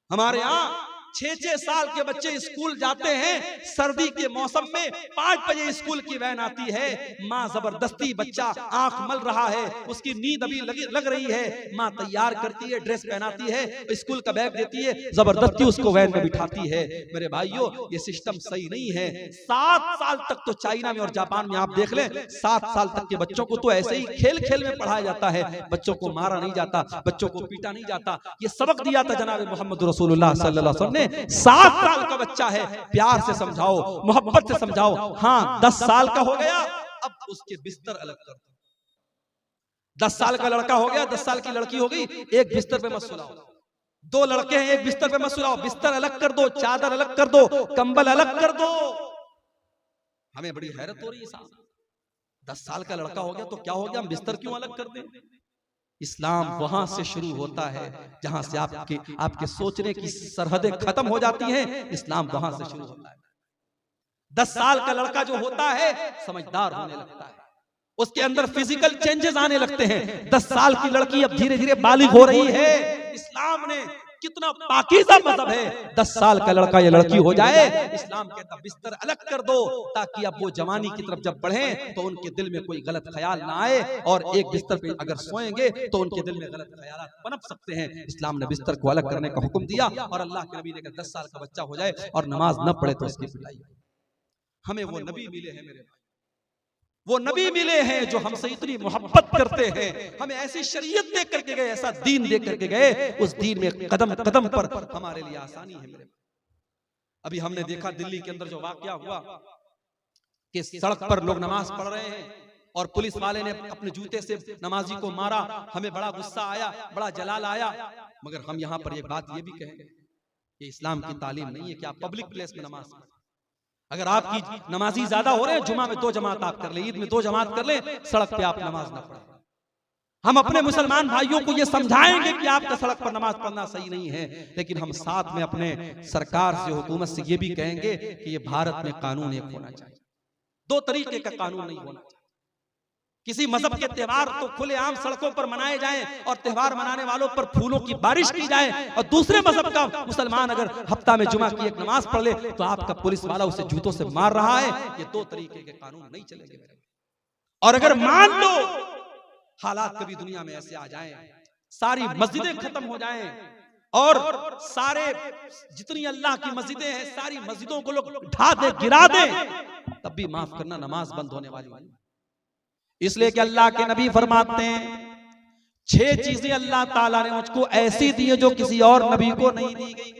हमारे यहाँ 6-6 साल के बच्चे स्कूल जाते हैं, सर्दी के मौसम में 5 बजे स्कूल की वैन आती है, माँ जबरदस्ती, बच्चा आंख मल रहा है, उसकी नींद अभी लग रही है, माँ तैयार करती है, ड्रेस पहनाती है, स्कूल का बैग देती है, जबरदस्ती उसको वैन में बिठाती है। मेरे भाइयों, ये सिस्टम सही नहीं है। 7 साल तक तो चाइना में और जापान में आप देख लें, 7 साल तक के बच्चों को तो ऐसे ही खेल खेल में पढ़ाया जाता है, बच्चों को मारा नहीं जाता, बच्चों को पीटा नहीं जाता। ये सबक दिया था जनाब मोहम्मद रसूलुल्लाह सल्लल्लाहु अलैहि वसल्लम ने। 7 साल का बच्चा है, प्यार से समझाओ, मोहब्बत से समझाओ। हाँ, 10 साल का हो गया, अब उसके बिस्तर अलग कर दो। 10 साल का लड़का हो गया, 10 साल की लड़की हो गई, एक बिस्तर पे मत सुलाओ। 2 लड़के हैं, एक बिस्तर पे मत सुलाओ, बिस्तर अलग कर दो, चादर अलग कर दो, कंबल अलग कर दो। हमें बड़ी हैरत हो रही है साहब, 10 साल का लड़का हो गया तो क्या हो गया, हम बिस्तर क्यों अलग कर दें? इस्लाम वहां से शुरू होता है जहां से आपके सोचने की सरहदें खत्म हो जाती हैं। इस्लाम वहां से शुरू होता है। 10 साल का लड़का जो होता है समझदार होने लगता है, उसके अंदर फिजिकल चेंजेस आने लगते हैं। 10 साल की लड़की अब धीरे धीरे बालिग हो रही है। इस्लाम ने कितना पाकीज़ा मज़हब है, 10 साल का लड़का या लड़की हो जाए, इस्लाम कहता बिस्तर अलग कर दो, ताकि अब वो जवानी की तरफ जब बढ़े तो उनके दिल में कोई गलत ख्याल ना आए, और एक बिस्तर पे अगर सोएंगे तो उनके दिल में गलत ख्यालात पनप सकते हैं। इस्लाम ने बिस्तर को अलग करने का हुक्म दिया, और अल्लाह के नबी ने कहा 10 साल का बच्चा हो जाए और नमाज न पढ़े तो उसकी पिटाई। हमें वो नबी मिले हैं मेरे भाई, वो नबी मिले हैं जो हमसे इतनी मोहब्बत करते हैं, हमें ऐसी शरीयत दे करके गए, ऐसा दीन दे करके गए, उस दीन में कदम कदम पर हमारे लिए आसानी है मेरे। अभी हमने देखा दिल्ली के अंदर जो वाकया हुआ कि सड़क पर लोग नमाज पढ़ रहे हैं और पुलिस वाले ने अपने जूते से नमाजी को मारा। हमें बड़ा गुस्सा आया, बड़ा जलाल आया, मगर हम यहाँ पर एक बात ये भी कहेंगे, ये इस्लाम की तालीम नहीं है कि आप पब्लिक प्लेस में नमाज पढ़ें। अगर आपकी नमाजी ज्यादा हो रहे हैं, जुमा में 2 जमात आप कर ले, ईद में 2 जमात कर ले, सड़क पे आप नमाज ना पढ़ें। हम अपने मुसलमान भाइयों को ये समझाएंगे कि आपका सड़क पर नमाज पढ़ना सही नहीं है, लेकिन हम साथ में अपने सरकार से, हुकूमत से ये भी कहेंगे कि ये भारत में कानून एक होना चाहिए, 2 तरीके का कानून नहीं होना चाहिए। किसी मजहब के त्योहार तो खुलेआम सड़कों पर मनाए जाएं और त्योहार मनाने वालों पर फूलों की बारिश की जाए, और दूसरे मजहब का मुसलमान अगर हफ्ता में जुमा की एक नमाज पढ़ ले तो आपका पुलिस वाला उसे जूतों से मार रहा है। ये 2 तरीके के कानून नहीं चलेंगे। और अगर मान लो हालात कभी दुनिया में ऐसे आ जाएं, सारी मस्जिदें खत्म हो जाएं और सारे जितनी अल्लाह की मस्जिदें हैं सारी मस्जिदों को लोग ढा दे, गिरा दे, तब भी माफ करना नमाज बंद होने वाली नहीं। इसलिए कि अल्लाह के नबी फरमाते हैं 6 चीजें अल्लाह ताला ने मुझको ऐसी दी है जो किसी और नबी को नहीं दी गई।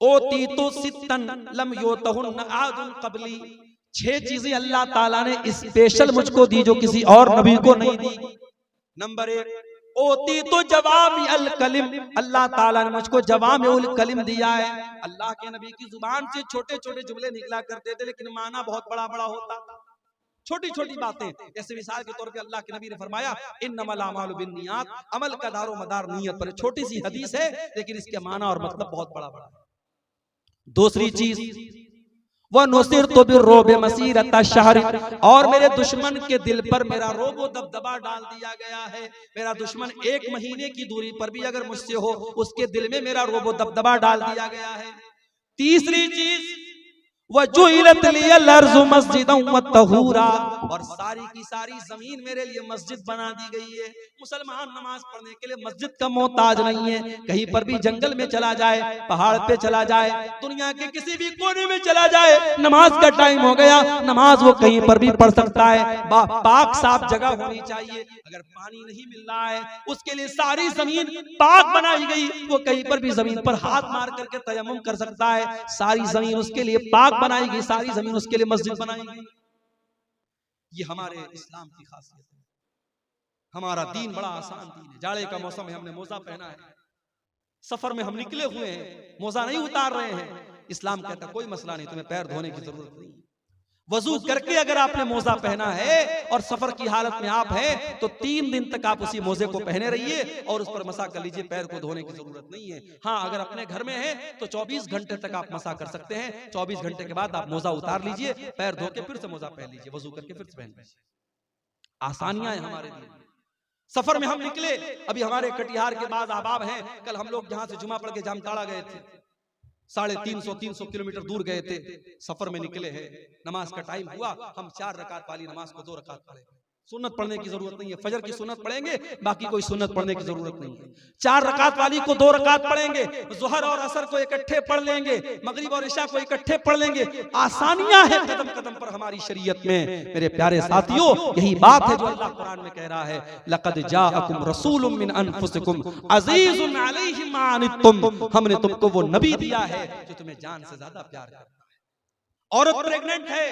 ओती तो सित्तन लम योतहुन्न आदुन कबली, 6 चीजें अल्लाह ताला ने स्पेशल मुझको दी जो किसी और नबी को नहीं दी। नंबर 1, ओती तो जवामी अल कलिम, अल्लाह ताला ने मुझको जवामी उल कलिम दिया है। अल्लाह के नबी की जुबान से छोटे छोटे जुमले निकला करते थे, लेकिन माना बहुत बड़ा बड़ा होता था। छोटी छोटी बातें, जैसे मिसाल के तौर पे अल्लाह के नबी ने फरमाया इन्नमल अमालु बिन्नियात, अमल का दारो मदार नियत पर। छोटी सी हदीस है लेकिन इसके माना और मतलब बहुत बड़ा बड़ा है। दूसरी चीज वह नुसिर तो भी रोबे मसीरत शहर, और मेरे दुश्मन के दिल पर मेरा रोबो दबदबा डाल दिया गया है। मेरा दुश्मन 1 महीने की दूरी पर भी अगर मुझसे हो, उसके दिल में मेरा रोबो दबदबा डाल दिया गया है। तीसरी चीज वजुइलत लियल अर्ज़ु मस्जिदन व तहूरा, और सारी की सारी जमीन मेरे लिए मस्जिद बना दी गई है। मुसलमान नमाज पढ़ने के लिए मस्जिद का मोहताज नहीं है। कहीं पर भी जंगल में चला जाए, पहाड़ पे चला जाए, दुनिया के किसी भी कोने में चला जाए, नमाज का टाइम हो गया, नमाज वो कहीं पर भी पढ़ सकता है। पाक साफ जगह होनी चाहिए। अगर पानी नहीं मिल रहा है उसके लिए सारी जमीन पाक बनाई गई, वो कहीं पर भी जमीन पर हाथ मार करके तयम्मुम कर सकता है। सारी जमीन उसके लिए पाक बनाई गई, सारी जमीन उसके लिए मस्जिद बनाई गई। ये हमारे इस्लाम की खासियत है। हमारा दीन बड़ा आसान दीन है। जाड़े का मौसम है, हमने मोजा पहना है, सफर में हम निकले हुए हैं, मोजा नहीं उतार रहे हैं। इस्लाम कहता कोई मसला नहीं, तुम्हें पैर धोने की जरूरत नहीं। वजू करके अगर आपने मोजा पहना है और सफर की हालत में आप हैं तो 3 दिन तक आप उसी मोजे को पहने रहिए और उस पर मसा कर लीजिए, पैर को धोने की जरूरत नहीं है। हाँ, अगर अपने घर में है तो 24 घंटे तक आप मसा कर सकते हैं। 24 घंटे के बाद आप मोजा उतार लीजिए, पैर धो के फिर से मोजा पहन लीजिए, वजू करके फिर से पहन लीजिए। आसानियां हैं हमारे लिए। सफर में हम निकले, अभी हमारे कटिहार के बाद आबाब हैं, कल हम लोग यहाँ से जुमा पढ़ के जामताड़ा गए थे, 350 किलोमीटर दूर गए थे, सफर में निकले हैं। नमाज का टाइम हुआ, हम 4 रकात वाली नमाज को 2 रकात पढ़े। सुन्नत पढ़ने की जरूरत नहीं है, फजर की सुन्नत पढ़ेंगे, बाकी कोई सुन्नत पढ़ने की जरूरत नहीं है। 4 रकात वाली को 2 रकात पढ़ेंगे, जोहर और असर को इकट्ठे पढ़ लेंगे, मगरिब और इशा को इकट्ठे पढ़ लेंगे। आसानियां हैं कदम कदम पर हमारी शरीयत में। मेरे प्यारे साथियों, यही बात है जो अल्लाह कुरान में कह रहा है, लक़द जाअकुम रसूलुम मिन अनफुसिकुम अज़ीज़ुन अलैहि मा अनित्तुम, हमने तुमको वो नबी दिया है जो तुम्हें जान से ज्यादा प्यार करता है। औरत प्रेग्नेंट है,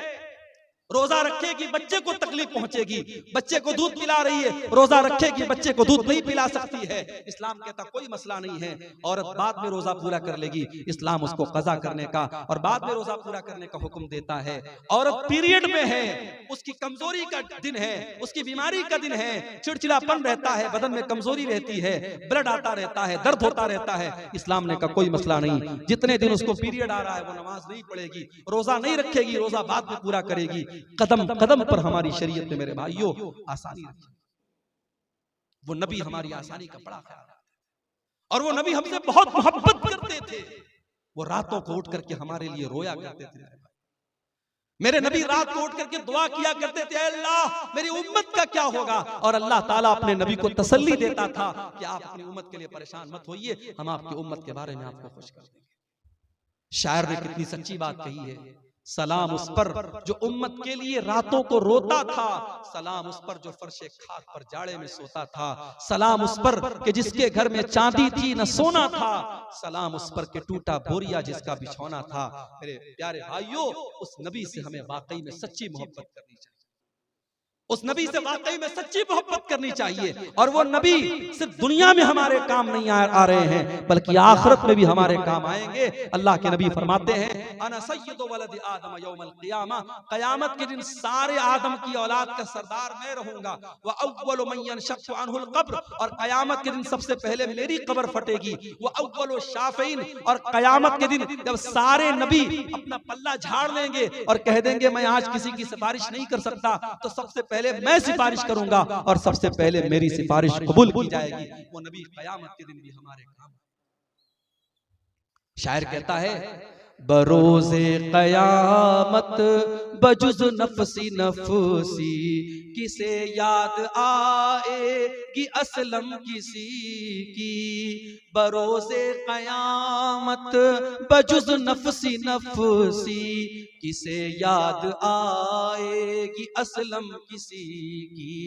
रोजा रखेगी, बच्चे को तकलीफ पहुंचेगी, बच्चे को दूध पिला रही है, रोजा रखेगी, बच्चे को दूध नहीं पिला सकती है। इस्लाम कहता कोई मसला नहीं है, औरत बाद में रोजा पूरा कर लेगी, इस्लाम उसको कज़ा करने का और बाद में रोजा पूरा करने का हुक्म देता है। औरत पीरियड में है, उसकी कमजोरी का दिन है, उसकी बीमारी का दिन है, चिड़चिड़ापन रहता है, बदन में कमजोरी रहती है, ब्लड आता रहता है, दर्द होता रहता है। इस्लाम ने कहा कोई मसला नहीं, जितने दिन उसको पीरियड आ रहा है वो नमाज नहीं पढ़ेगी, रोजा नहीं रखेगी, रोजा बाद में पूरा करेगी। कदम कदम पर हमारी शरीयत में मेरे भाइयों आसानी रखी। वो नबी हमारी आसानी का बड़ा ख्याल रखते और वो नबी हमसे बहुत मोहब्बत करते थे। वो रातों को उठ करके हमारे लिए रोया करते थे। मेरे नबी रात को उठ करके दुआ किया करते थे, अल्लाह मेरी उम्मत का क्या होगा। और अल्लाह ताला अपने नबी को तसल्ली देता था कि आप अपनी उम्मत के लिए परेशान मत होइए, हम आपकी उम्मत के बारे में आपको खुश कर देंगे। शायर ने कितनी सच्ची बात कही है, सलाम उस पर जो उम्मत के लिए रातों को रोता था, सलाम उस पर जो फर्शे खाक पर जाड़े में सोता था, सलाम उस पर कि जिसके घर में चांदी थी न सोना था, सलाम उस पर कि टूटा बोरिया जिसका बिछौना था। मेरे प्यारे भाइयों, उस नबी से हमें वाकई में सच्ची मोहब्बत करनी चाहिए। उस नबी से वाकई में सच्ची मोहब्बत करनी चाहिए। और वो नबी सिर्फ दुनिया में हमारे काम नहीं आ रहे हैं, बल्कि आखिरत में भी हमारे काम आएंगे। अल्लाह के नबी फरमाते हैं, अना सय्यदु वलद आदम यौमल क़ियामा, क़यामत के दिन सारे आदम की औलाद का सरदार मैं रहूंगा। व अव्वलु मन यनशक्कु अन्हुल क़ब्र, और क़यामत के दिन सबसे पहले मेरी कब्र फटेगी। व अव्वलु शाफ़ीन, और क़यामत के दिन जब सारे नबी अपना पल्ला झाड़ लेंगे और कह देंगे मैं आज किसी की सिफारिश नहीं कर सकता, तो सबसे पहले मैं सिफारिश करूंगा और सबसे पहले मेरी सिफारिश कबूल की जाएगी। वो नबी क़यामत के दिन भी हमारे काम। शायर कहता है, बरोज़े क़यामत बजुज़ नफ़सी नफ़सी, किसे याद आएगी असलम किसी की। बरोज़े क़यामत बजुज़ नफ़सी नफ़सी, किसे याद आएगी असलम किसी की।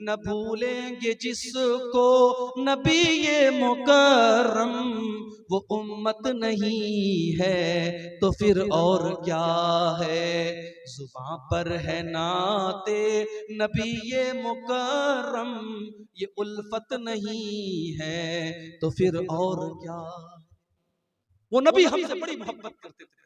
न भूलेंगे जिसको नबी ये मुकर्रम, वो उम्मत नहीं है तो फिर और क्या है। जुबां पर है नाते नबी ये मुकर्रम, ये उल्फत नहीं है तो फिर और क्या। वो नबी हमसे बड़ी मोहब्बत करते थे।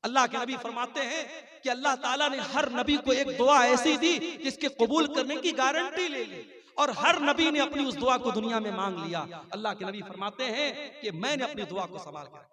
अल्लाह के नबी फरमाते हैं कि अल्लाह ताला ने हर नबी को एक दुआ ऐसी दी जिसके कबूल करने की गारंटी ले ली, और हर नबी ने अपनी उस दुआ को दुनिया में मांग लिया। अल्लाह के नबी फरमाते हैं कि मैंने अपनी दुआ को संभाल के रखा।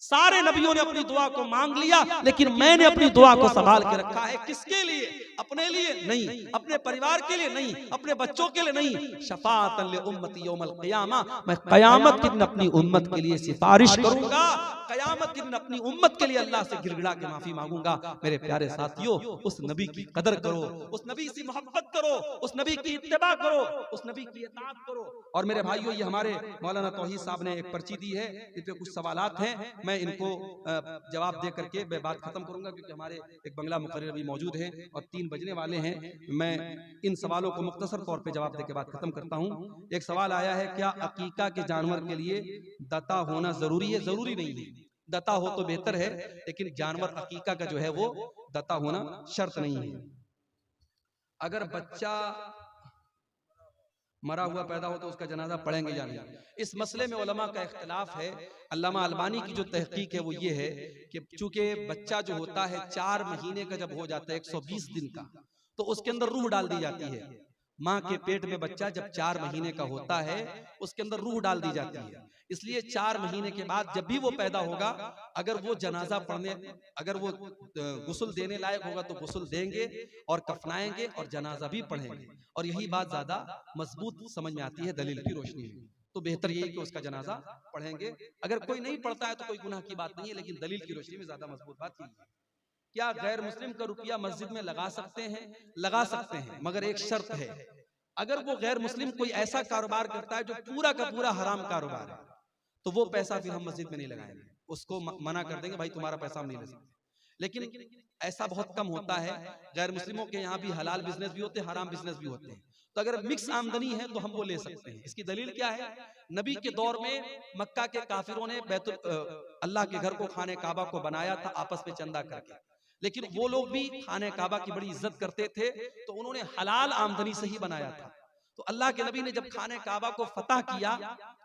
सारे नबियों ने अपनी दुआ को मांग लिया, लेकिन मैंने अपनी दुआ को संभाल के रखा है। किसके लिए? अपने लिए नहीं, अपने परिवार के लिए नहीं, अपने बच्चों के लिए नहीं। शफाअतन लि उम्मती यौमल क़ियामा, मैं क़यामत के दिन अपनी उम्मत के लिए सिफारिश करूंगा। क़यामत के दिन अपनी उम्मत के लिए अल्लाह से गिड़गिड़ा के माफी मांगूंगा। मेरे प्यारे साथियों, उस नबी की कदर करो, उस नबी से मोहब्बत करो, उस नबी की इत्तिबा करो, उस नबी की इताअत करो। और मेरे भाइयों, ये हमारे मौलाना तौहीद साहब ने एक पर्ची दी है, इस पे कुछ सवालात हैं, मैं इनको जवाब दे करके मैं बात खत्म करूंगा, क्योंकि हमारे एक बंगला मुकर्रर अभी मौजूद है और 3 बजने वाले हैं। मैं इन सवालों को मुख्तसर तौर पे जवाब दे के बात खत्म करता हूं। एक सवाल आया है, क्या अकीका के जानवर के लिए दता होना जरूरी है? जरूरी नहीं है, दता हो तो बेहतर है, लेकिन जानवर अकीका का जो है वो दता होना शर्त नहीं है। अगर बच्चा मरा हुआ पैदा हो तो उसका जनाजा पढ़ेंगे या नहीं, इस मसले में उलमा का इख्तिलाफ है। अल्लामा अलबानी की जो तहकीक है वो ये है कि चूंकि बच्चा जो होता है 4 महीने का जब हो जाता है 120 दिन का, तो उसके अंदर रूह डाल दी जाती है। माँ के पेट में बच्चा जब 4 महीने का होता है उसके अंदर रूह डाल दी जाती है। इसलिए 4 महीने के बाद जब भी वो पैदा होगा, अगर वो जनाजा पढ़ने, अगर वो गुस्ल देने लायक होगा तो गुस्ल देंगे और कफनाएंगे और जनाजा भी पढ़ेंगे। और यही बात ज्यादा मजबूत समझ में आती है दलील की रोशनी में। तो बेहतर यही कि उसका जनाजा पढ़ेंगे। अगर कोई नहीं पढ़ता है तो कोई गुनाह की बात नहीं है, लेकिन दलील की रोशनी में ज्यादा मजबूत बात यही है। क्या गैर मुस्लिम का रुपया मस्जिद में लगा सकते हैं? लगा सकते हैं, मगर एक शर्त है। अगर वो गैर मुस्लिम कोई ऐसा कारोबार करता है जो पूरा का पूरा हराम कारोबार है, तो वो पैसा फिर हम मस्जिद में नहीं लगाएंगे, उसको मना कर देंगे, भाई तुम्हारा पैसा हम नहीं ले सकते। लेकिन ऐसा बहुत कम होता है। गैर मुस्लिमों के यहाँ भी हलाल बिजनेस भी होते हैं, हराम बिजनेस भी होते हैं। तो अगर मिक्स आमदनी है तो हम वो ले सकते हैं। इसकी दलील क्या है? नबी के दौर में मक्का के काफिरों ने अल्लाह के घर को, खाने काबा को बनाया था आपस में चंदा करके, लेकिन वो लोग भी खाने काबा की बड़ी इज्जत करते थे, तो उन्होंने हलाल आमदनी से ही बनाया था। तो अल्लाह के नबी ने जब खाने काबा को फतह किया,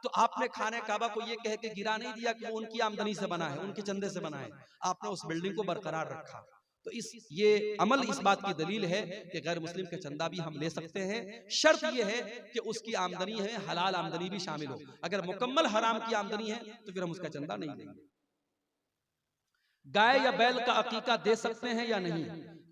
तो आपने खाने काबा को ये कह के गिरा नहीं दिया कि वो उनकी आमदनी से बना है, उनके चंदे से बना है। आपने उस बिल्डिंग को बरकरार रखा। तो ये अमल इस बात की दलील है कि गैर मुस्लिम का चंदा भी हम ले सकते हैं। शर्त ये है कि उसकी आमदनी है हलाल आमदनी भी शामिल हो। अगर मुकम्मल हराम की आमदनी है तो फिर हम उसका चंदा नहीं देंगे। गाय या बैल का अकीका दे सकते हैं या नहीं?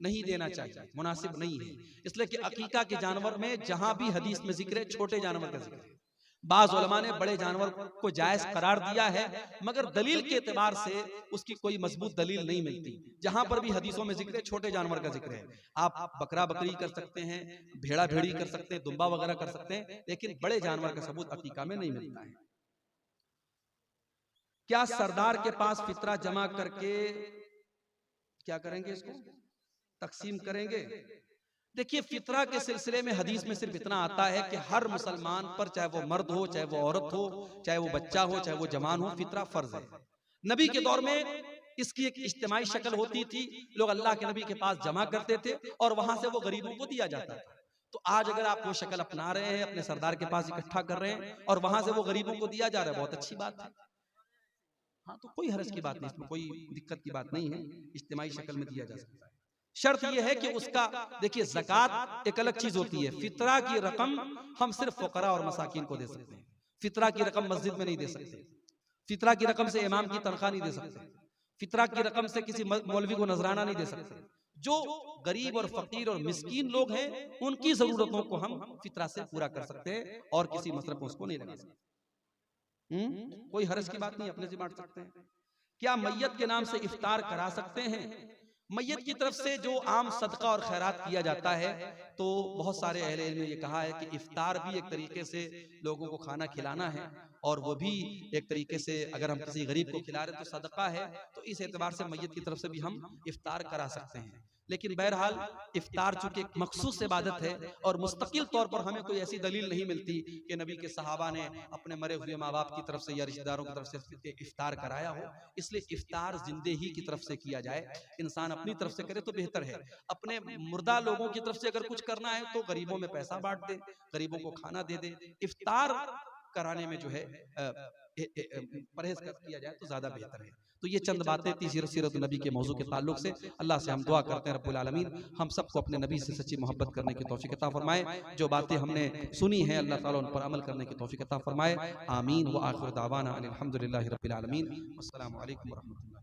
नहीं देना चाहिए, मुनासिब नहीं है। इसलिए कि अकीका के जानवर में जहां भी हदीस में जिक्र है, छोटे जानवर का जिक्र है। बाज़ उलमा ने बड़े जानवर को जायज करार दिया है, मगर दलील के एतबार से उसकी कोई मजबूत दलील नहीं मिलती। जहां पर भी हदीसों में जिक्र है, छोटे जानवर का जिक्र है। आप बकरा बकरी कर सकते हैं, भेड़ा भेड़ी कर सकते हैं, दुम्बा वगैरह कर सकते हैं, लेकिन बड़े जानवर का सबूत अकीका में नहीं मिलता है। क्या सरदार के पास फितरा जमा करके क्या करेंगे? इसको तकसीम करेंगे। देखिए, फितरा के सिलसिले में हदीस में सिर्फ इतना आता है कि हर मुसलमान पर, चाहे वो मर्द हो, चाहे वो औरत हो, चाहे वो बच्चा हो, चाहे वो जवान हो, फितरा फर्ज है। नबी के दौर में इसकी एक इज्तिमाई शक्ल होती थी, लोग अल्लाह के नबी के पास जमा करते थे और वहां से वो गरीबों को दिया जाता था। तो आज अगर आप वो शक्ल अपना रहे हैं, अपने सरदार के पास इकट्ठा कर रहे हैं और वहां से वो गरीबों को दिया जा रहा है, बहुत अच्छी बात है। हाँ, तो कोई हर्ज की बात नहीं, इसमें कोई दिक्कत की बात नहीं है, इज्तिमाई शक्ल में दिया जा सकता है। शर्त यह है कि उसका, देखिए ज़कात एक अलग चीज होती है, फितरा की रकम हम सिर्फ फुकरा और मसाकिन को दे सकते हैं। फितरा की रकम मस्जिद में नहीं दे सकते, फितरा की रकम से इमाम की तनख्वाह नहीं दे सकते, फितरा की रकम से किसी मौलवी को नजराना नहीं दे सकते। जो गरीब और फकीर और मिस्कीन लोग हैं उनकी जरूरतों को हम फितरा से पूरा कर सकते हैं और किसी मसरफ में उसको नहीं लगा सकते। कोई हर्ज की बात नहीं, अपने से बांट सकते हैं। क्या मैयत के नाम से इफ्तार करा सकते हैं? मैयत की तरफ से जो आम सदका और खैरात किया जाता है, तो बहुत सारे अहले इल्म ने ये कहा है कि इफ्तार भी एक तरीके से लोगों को खाना खिलाना है और वो भी एक तरीके से अगर हम किसी गरीब को खिला रहे तो सदका है, तो इस एतबार से मैयत की तरफ से भी हम इफ्तार करा सकते हैं। लेकिन बहरहाल इफ्तार चूंकि एक मखसूस इबादत है और मुस्तकिल तौर पर हमें कोई ऐसी दलील नहीं मिलती कि नबी के सहाबा ने अपने मरे हुए माँ बाप की तरफ से या रिश्तेदारों की तरफ से इफ्तार कराया हो, इसलिए इफ्तार जिंदे ही की तरफ से किया जाए। इंसान अपनी तरफ से करे तो बेहतर है। अपने मुर्दा लोगों की तरफ से अगर कुछ करना है तो गरीबों में पैसा बांट दे, गरीबों को खाना दे दे। इफ्तार कराने में जो है परहेज किया जाए तो ज्यादा बेहतर है। तो ये चंद बातें थी सीरत नबी के मौजू के ताल्लुक से। अल्लाह से हम दुआ करते हैं रब्बुल आलमीन हम सबको अपने नबी से सच्ची मोहब्बत करने की तौफीक अता फरमाए। जो बातें हमने सुनी हैं अल्लाह ताला उन पर अमल करने की तौफीक अता फरमाए। आमीन व आखिर दावाना अनिल हम्दुलिल्लाहि रब्बिल आलमीन। अस्सलामु अलैकुम व रहमतुल्लाह।